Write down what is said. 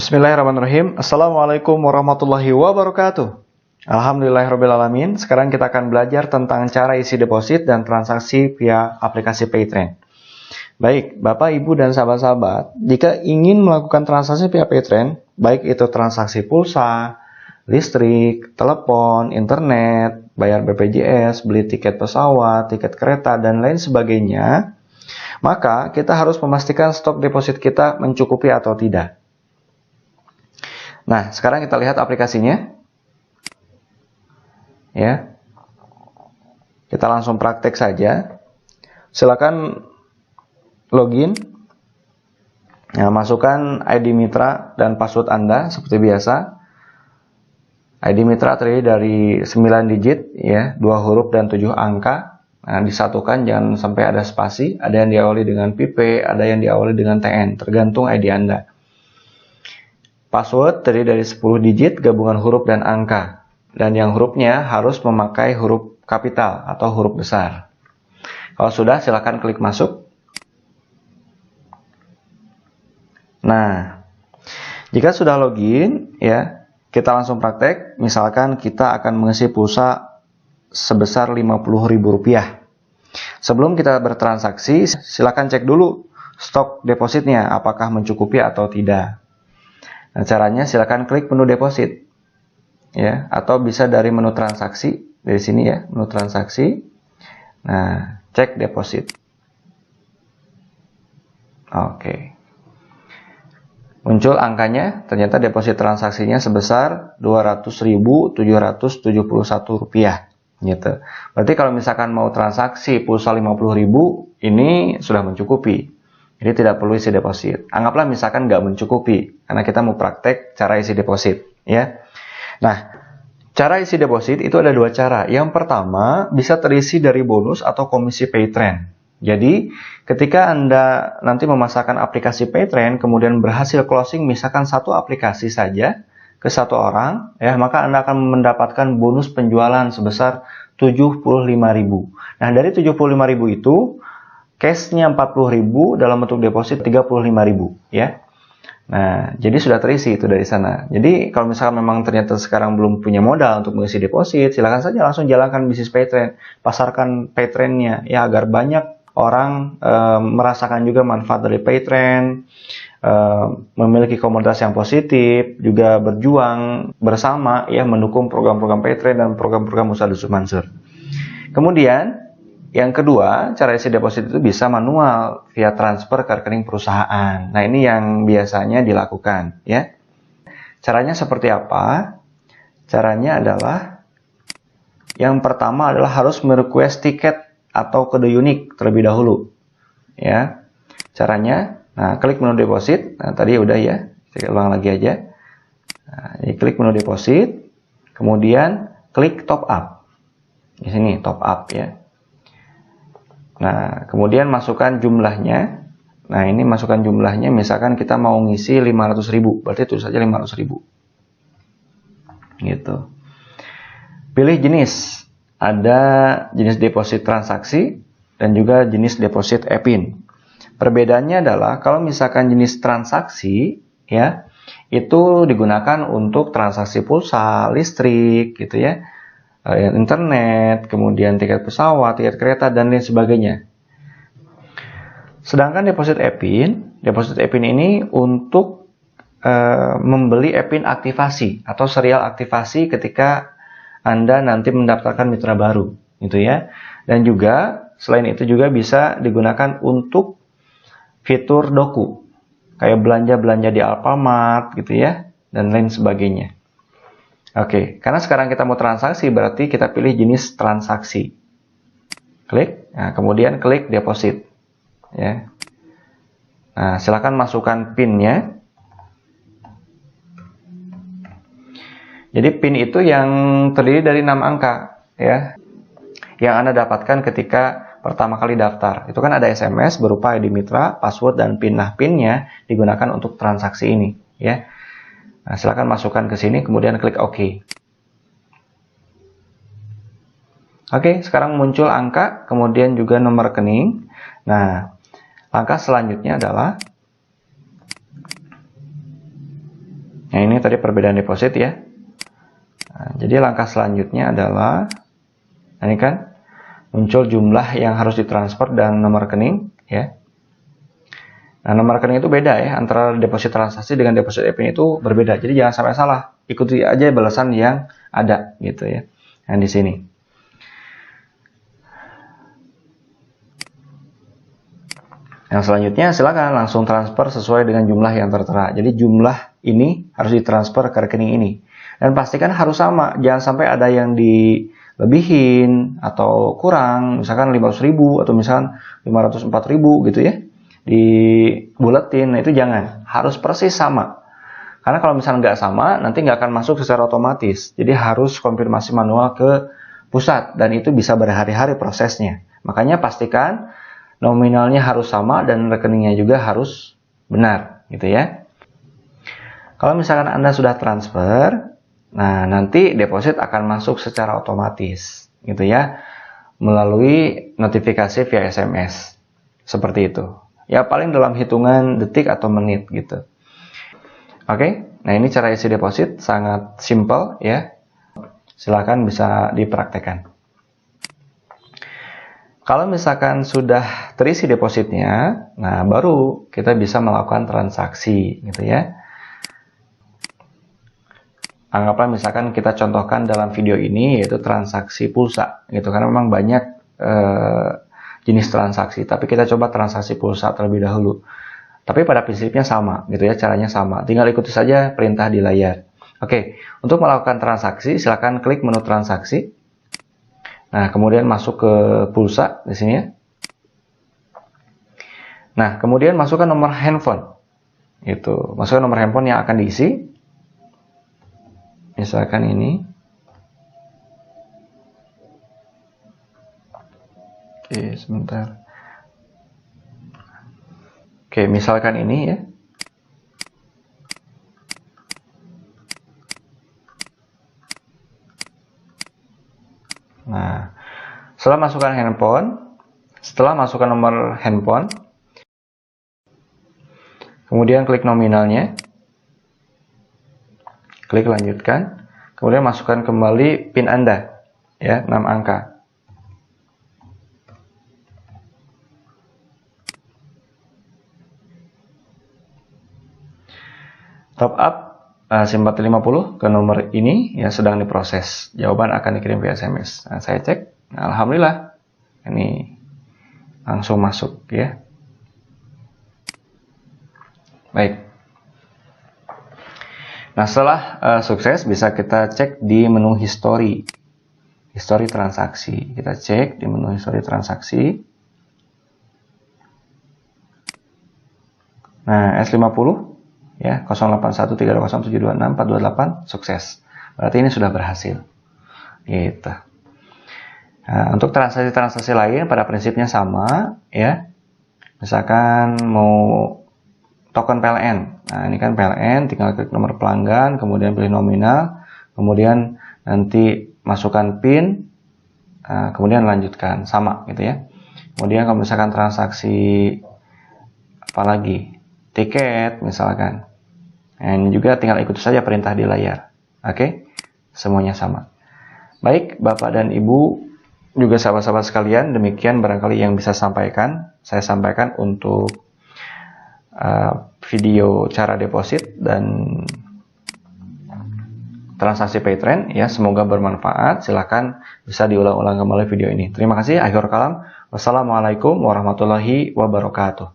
Bismillahirrahmanirrahim. Assalamualaikum warahmatullahi wabarakatuh. Alhamdulillahirrahmanirrahim. Sekarang kita akan belajar tentang cara isi deposit dan transaksi via aplikasi Paytrend. Baik, Bapak, Ibu, dan sahabat-sahabat, jika ingin melakukan transaksi via Paytrend, baik itu transaksi pulsa, listrik, telepon, internet, bayar BPJS, beli tiket pesawat, tiket kereta, dan lain sebagainya, maka kita harus memastikan stok deposit kita mencukupi atau tidak. Nah, sekarang kita lihat aplikasinya. Ya. Kita langsung praktek saja. Silakan login. Nah, masukkan ID Mitra dan password Anda seperti biasa. ID Mitra terdiri dari 9 digit, ya, 2 huruf dan 7 angka. Nah, disatukan, jangan sampai ada spasi. Ada yang diawali dengan PP, ada yang diawali dengan TN, tergantung ID Anda. Password terdiri dari 10 digit gabungan huruf dan angka. Dan yang hurufnya harus memakai huruf kapital atau huruf besar. Kalau sudah, silakan klik masuk. Nah, jika sudah login, ya, kita langsung praktek. Misalkan kita akan mengisi pulsa sebesar Rp50.000. Sebelum kita bertransaksi, silakan cek dulu stok depositnya apakah mencukupi atau tidak. Nah, caranya silakan klik menu deposit, ya, atau bisa dari menu transaksi dari sini, ya, menu transaksi. Nah, cek deposit. Oke. Muncul angkanya, ternyata deposit transaksinya sebesar Rp200.771, gitu. Berarti kalau misalkan mau transaksi pulsa Rp50.000, ini sudah mencukupi. Jadi tidak perlu isi deposit. Anggaplah misalkan nggak mencukupi, karena kita mau praktek cara isi deposit, ya. Nah, cara isi deposit itu ada 2 cara. Yang pertama, bisa terisi dari bonus atau komisi Paytrend. Jadi, ketika Anda nanti memasarkan aplikasi Paytrend, kemudian berhasil closing misalkan satu aplikasi saja ke satu orang, ya, maka Anda akan mendapatkan bonus penjualan sebesar Rp75.000. Nah, dari Rp75.000 itu, cashnya Rp40.000, dalam bentuk deposit Rp35.000, ya. Nah, jadi sudah terisi itu dari sana. Jadi kalau misalkan memang ternyata sekarang belum punya modal untuk mengisi deposit, silakan saja langsung jalankan bisnis Paytrend, pasarkan Paytrendnya, ya, agar banyak orang merasakan juga manfaat dari Paytrend, memiliki komunitas yang positif, juga berjuang bersama, ya, mendukung program-program Paytrend dan program-program usaha Yusuf Mansur. Kemudian yang kedua, cara isi deposit itu bisa manual via transfer ke rekening perusahaan. Nah, ini yang biasanya dilakukan, ya. Caranya seperti apa? Caranya adalah yang pertama adalah harus merequest tiket atau kode unik terlebih dahulu, ya. Caranya, nah, klik menu deposit. Nah, tadi udah, ya. Saya ulang lagi aja. Nah, klik menu deposit, kemudian klik top up. Di sini top up, ya. Nah, kemudian masukkan jumlahnya. Nah, ini masukkan jumlahnya, misalkan kita mau ngisi 500.000, berarti tulis saja 500.000. Gitu. Pilih jenis. Ada jenis deposit transaksi dan juga jenis deposit EPIN. Perbedaannya adalah kalau misalkan jenis transaksi, ya, itu digunakan untuk transaksi pulsa, listrik, gitu, ya. Internet, kemudian tiket pesawat, tiket kereta, dan lain sebagainya. Sedangkan deposit EPIN ini untuk membeli EPIN aktivasi atau serial aktivasi ketika Anda nanti mendaftarkan mitra baru, gitu, ya. Dan juga selain itu juga bisa digunakan untuk fitur doku, kayak belanja-belanja di Alfamart, gitu, ya, dan lain sebagainya. Oke, karena sekarang kita mau transaksi, berarti kita pilih jenis transaksi. Klik, nah, kemudian klik deposit, ya. Nah, silakan masukkan PIN-nya. Jadi PIN itu yang terdiri dari 6 angka, ya, yang Anda dapatkan ketika pertama kali daftar. Itu kan ada SMS berupa ID Mitra, password, dan PIN. Nah, PIN-nya digunakan untuk transaksi ini, ya. Nah, silakan masukkan ke sini, kemudian klik OK. Oke, sekarang muncul angka, kemudian juga nomor rekening. Nah, langkah selanjutnya adalah Nah, ini tadi perbedaan deposit ya. Nah, jadi langkah selanjutnya adalah, ini kan muncul jumlah yang harus ditransfer dan nomor rekening ya. Nah, nomor rekening itu beda ya, antara deposit transaksi dengan deposit EPIN itu berbeda. Jadi jangan sampai salah, ikuti aja balasan yang ada gitu ya. Nah, di sini. Yang selanjutnya silakan langsung transfer sesuai dengan jumlah yang tertera. Jadi jumlah ini harus ditransfer ke rekening ini. Dan pastikan harus sama, jangan sampai ada yang dilebihin atau kurang, misalkan 500.000 atau misalkan 504.000 gitu ya. Dibuletin, nah itu jangan, harus persis sama. Karena kalau misalnya nggak sama, nanti nggak akan masuk secara otomatis. Jadi harus konfirmasi manual ke pusat, dan itu bisa berhari-hari prosesnya. Makanya pastikan nominalnya harus sama dan rekeningnya juga harus benar, gitu ya. Kalau misalkan Anda sudah transfer, nah nanti deposit akan masuk secara otomatis, gitu ya, melalui notifikasi via SMS, seperti itu. Ya paling dalam hitungan detik atau menit gitu. Oke, nah ini cara isi deposit sangat simple ya. Silakan bisa dipraktekkan. Kalau misalkan sudah terisi depositnya, nah baru kita bisa melakukan transaksi gitu ya. Anggaplah misalkan kita contohkan dalam video ini yaitu transaksi pulsa gitu, karena memang banyak jenis transaksi, tapi kita coba transaksi pulsa terlebih dahulu. Tapi pada prinsipnya sama gitu ya, caranya sama. Tinggal ikuti saja perintah di layar. Oke, untuk melakukan transaksi silakan klik menu transaksi. Nah, kemudian masuk ke pulsa di sini ya. Nah, kemudian masukkan nomor handphone. Itu, masukkan nomor handphone yang akan diisi. Misalkan ini. Oke, sebentar. Oke, misalkan ini ya. Nah, setelah masukkan nomor handphone, kemudian klik nominalnya, klik lanjutkan, kemudian masukkan kembali PIN Anda, ya, 6 angka. Top up SIM450 ke nomor ini ya sedang diproses. Jawaban akan dikirim via SMS. Nah, saya cek, nah, alhamdulillah ini langsung masuk ya. Baik. Nah, setelah sukses bisa kita cek di menu history transaksi. Kita cek di menu history transaksi. Nah, S50 ya 08130726428428 sukses. Berarti ini sudah berhasil. Gitu. Nah, untuk transaksi-transaksi lain pada prinsipnya sama ya. Misalkan mau token PLN. Nah, ini kan PLN, tinggal klik nomor pelanggan, kemudian pilih nominal, kemudian nanti masukkan PIN, kemudian lanjutkan sama gitu ya. Kemudian kalau misalkan transaksi apalagi tiket misalkan, nah, ini juga tinggal ikuti saja perintah di layar. Oke, semuanya sama. Baik, Bapak dan Ibu, juga sahabat-sahabat sekalian, demikian barangkali yang bisa saya sampaikan untuk video cara deposit dan transaksi Paytrend ya. Semoga bermanfaat. Silakan bisa diulang-ulang kembali video ini. Terima kasih. Akhir kalam. Wassalamualaikum warahmatullahi wabarakatuh.